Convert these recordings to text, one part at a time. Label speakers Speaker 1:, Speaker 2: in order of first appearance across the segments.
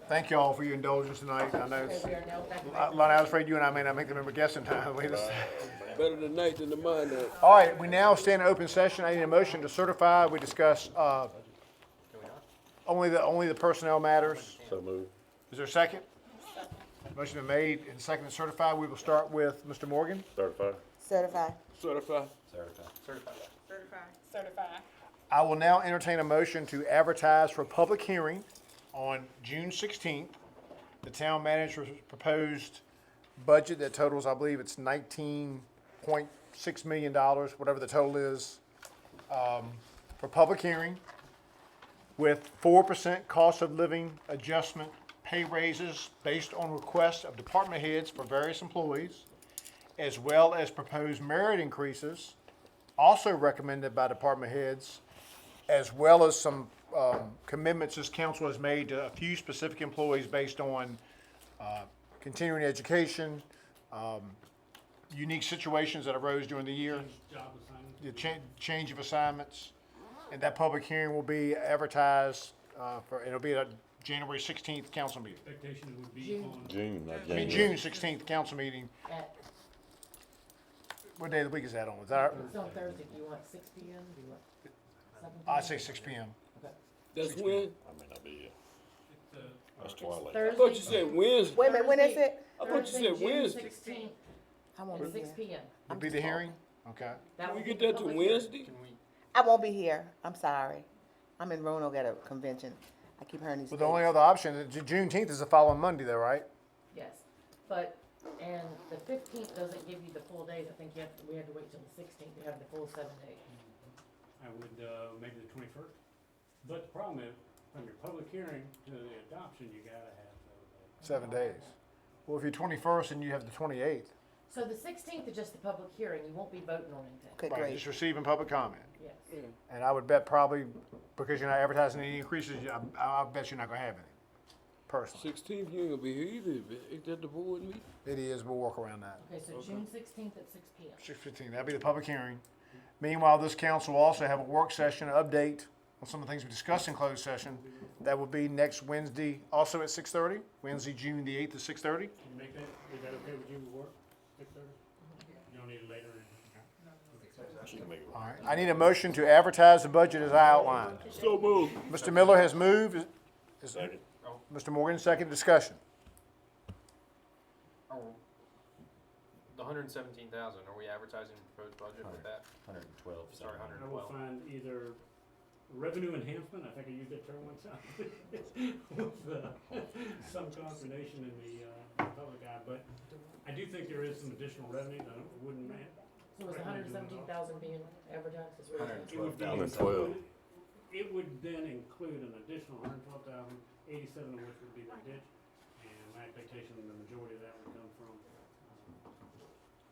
Speaker 1: Thank you all for your indulgence tonight. I know,
Speaker 2: Okay, we are now back.
Speaker 1: Lonnie, I was afraid you and I may not make the number guessing time.
Speaker 3: Better tonight than tomorrow.
Speaker 1: All right, we now stand in open session. I need a motion to certify. We discuss, only the personnel matters.
Speaker 3: So move.
Speaker 1: Is there a second? Motion been made and seconded to certify. We will start with Mr. Morgan.
Speaker 3: Certified.
Speaker 4: Certify.
Speaker 3: Certified.
Speaker 2: Certify.
Speaker 1: I will now entertain a motion to advertise for public hearing on June 16th. The town manager's proposed budget that totals, I believe it's $19.6 million, whatever the total is, for public hearing with 4% cost of living adjustment pay raises based on requests of department heads for various employees, as well as proposed merit increases also recommended by department heads, as well as some commitments this council has made to a few specific employees based on continuing education, unique situations that arose during the year, the change of assignments. And that public hearing will be advertised it'll be at a January 16th council meeting.
Speaker 5: Expectation would be on.
Speaker 3: June, not
Speaker 1: I mean,
Speaker 3: January.
Speaker 1: June 16th council meeting.
Speaker 2: At,
Speaker 1: What day of the week is that on? Is that,
Speaker 2: it's on Thursday, do you want 6 P M, do you want 7 P M?
Speaker 1: I say 6 p.m.
Speaker 2: Okay.
Speaker 3: That's when?
Speaker 6: I may not be here. That's twilight.
Speaker 3: I thought you said Wednesday.
Speaker 4: Wait a minute, when is it?
Speaker 3: I thought you said Wednesday.
Speaker 2: Thursday, June 16th,
Speaker 4: I won't
Speaker 2: at
Speaker 4: be
Speaker 2: 6
Speaker 4: here.
Speaker 2: P M.
Speaker 1: Would be the hearing? Okay.
Speaker 2: That
Speaker 3: Can we
Speaker 2: will be
Speaker 3: get
Speaker 2: the
Speaker 3: that to
Speaker 2: public hearing.
Speaker 3: Wednesday?
Speaker 4: I won't be here. I'm sorry. I'm in Roanoke at a convention. I keep hearing these
Speaker 1: Well, the only
Speaker 4: dates.
Speaker 1: other option, Juneteenth is the following Monday though, right?
Speaker 2: Yes, but, and the 15th doesn't give you the full days, I think we have to wait till the 16th to have the full 7 days.
Speaker 5: I would, maybe the 21st. But the problem is, from your public hearing to the adoption, you gotta have those.
Speaker 1: 7 days. Well, if you're 21st and you have the 28th,
Speaker 2: So the 16th is just the public hearing, you won't be voting on anything.
Speaker 4: Okay,
Speaker 1: right,
Speaker 4: great.
Speaker 1: just receiving public comment.
Speaker 2: Yes.
Speaker 1: And I would bet probably, because you're not advertising any increases, I bet you're not gonna have any, personally.
Speaker 3: 16th, you ain't gonna be here either. Ain't that the board meeting?
Speaker 1: It is, we'll work around that.
Speaker 2: Okay, so June 16th at 6 P M.
Speaker 1: 6:15, that'll be the public hearing. Meanwhile, this council will also have a work session, update on some of the things we discussed in closed session. That will be next Wednesday, also at 6:30, Wednesday, June the 8th at 6:30.
Speaker 5: Can you make that, is that okay with you with work, 6:30? You don't need it later?
Speaker 6: She can make it
Speaker 1: All
Speaker 6: work.
Speaker 1: right, I need a motion to advertise the budget as I outlined.
Speaker 3: So move.
Speaker 1: Mr. Miller has moved. Is-
Speaker 6: Second.
Speaker 1: Mr. Morgan, second discussion.
Speaker 7: The 117,000, are we advertising the proposed budget with that?
Speaker 6: 112.
Speaker 7: Sorry,
Speaker 5: I will
Speaker 7: 112.
Speaker 5: find either revenue enhancement, I think I used that term one time, with some combination in the public eye, but I do think there is some additional revenue, I wouldn't man.
Speaker 2: So was 117,000 being advertised as well?
Speaker 5: It would be
Speaker 3: 112.
Speaker 5: It would then include an additional 112,087 of which would be the ditch, and my expectation, the majority of that would come from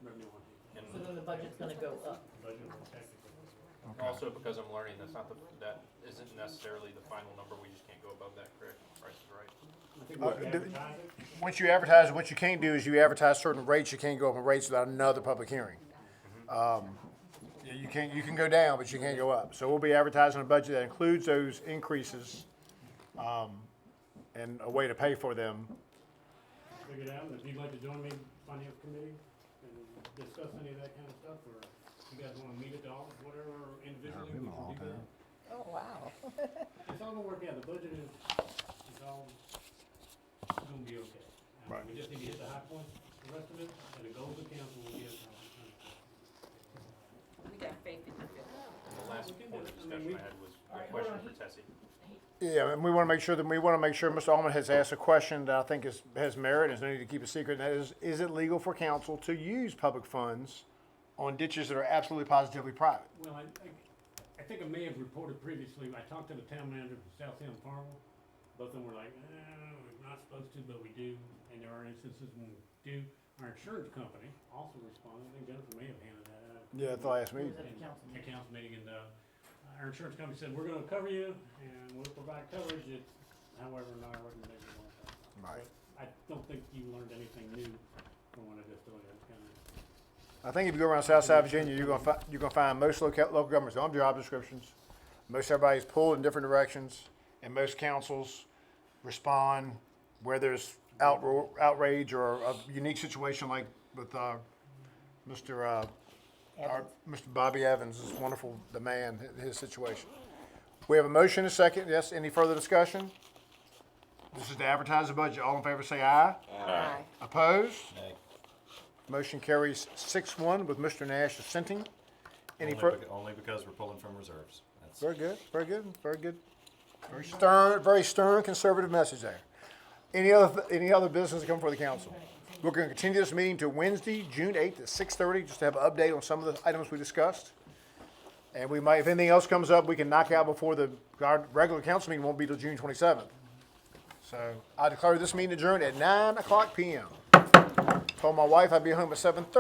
Speaker 5: revenue on hand.
Speaker 7: And
Speaker 2: So then the budget's gonna go up.
Speaker 5: Budget will technically.
Speaker 7: also because I'm learning, that isn't necessarily the final number, we just can't go above that, correct? Price is right.
Speaker 5: I think we should
Speaker 1: the-
Speaker 5: advertise it.
Speaker 1: Once you advertise, what you can't do is you advertise certain rates, you can't go up in rates without another public hearing. You can go down, but you can't go up. So we'll be advertising a budget that includes those increases, and a way to pay for them.
Speaker 5: Figure it out, and if you'd like to join me, finance committee, and discuss any of that kind of stuff, or you guys wanna meet at all, whatever, individually, we can do that.
Speaker 4: Oh, wow.
Speaker 5: It's all gonna work out, the budget is all gonna be okay.
Speaker 1: Right.
Speaker 5: We just need to hit the high points, the rest of it, and the goals of council will get.
Speaker 8: We got faith in you.
Speaker 7: And the last point of discussion I had was a
Speaker 2: Alright,
Speaker 7: question
Speaker 2: hold on.
Speaker 7: for Tessie.
Speaker 1: Yeah, and we want to make sure Mr. Allman has asked a question that I think has merit, and there's no need to keep it secret, and that is it legal for council to use public funds on ditches that are absolutely positively private?
Speaker 5: Well, I think I may have reported previously, I talked to the town manager from South End Farmville. Both of them were like, we're not supposed to, but we do, and there are instances when we do. Our insurance company also responded, I think Jennifer may have handed that out.
Speaker 1: Yeah, at the last
Speaker 2: It was
Speaker 1: meeting.
Speaker 2: at the council
Speaker 5: A
Speaker 2: meeting.
Speaker 5: council meeting, and, our insurance company said, we're gonna cover you, and we'll provide coverage, it's however not our recommendation on that.
Speaker 1: Right.
Speaker 5: I don't think you learned anything new from what I just told you, it's kind of.
Speaker 1: I think if you go around South Side Virginia, you're gonna find most local governments on job descriptions. Most everybody's pulled in different directions, and most councils respond where there's outrage or a unique situation like with, Mr. Bobby Evans is wonderful, the man, his situation. We have a motion, a second, yes, any further discussion? This is to advertise the budget, all in favor say aye.
Speaker 4: Aye.
Speaker 1: Opposed?
Speaker 6: Nay.
Speaker 1: Motion carries 6-1 with Mr. Nash assenting. Any
Speaker 6: Only
Speaker 1: further?
Speaker 6: only because we're pulling from reserves. That's
Speaker 1: Very good, very good, very good. Very stern conservative message there. Any other business to come before the council? We're going to continue this meeting to Wednesday, June 8th at 6:30, just to have an update on some of the items we discussed. And we might, if anything else comes up, we can knock out before our regular council meeting won't be till June 27th. So I declare this meeting adjourned at 9:00 p.m. Told my wife I'd be home at 7:30.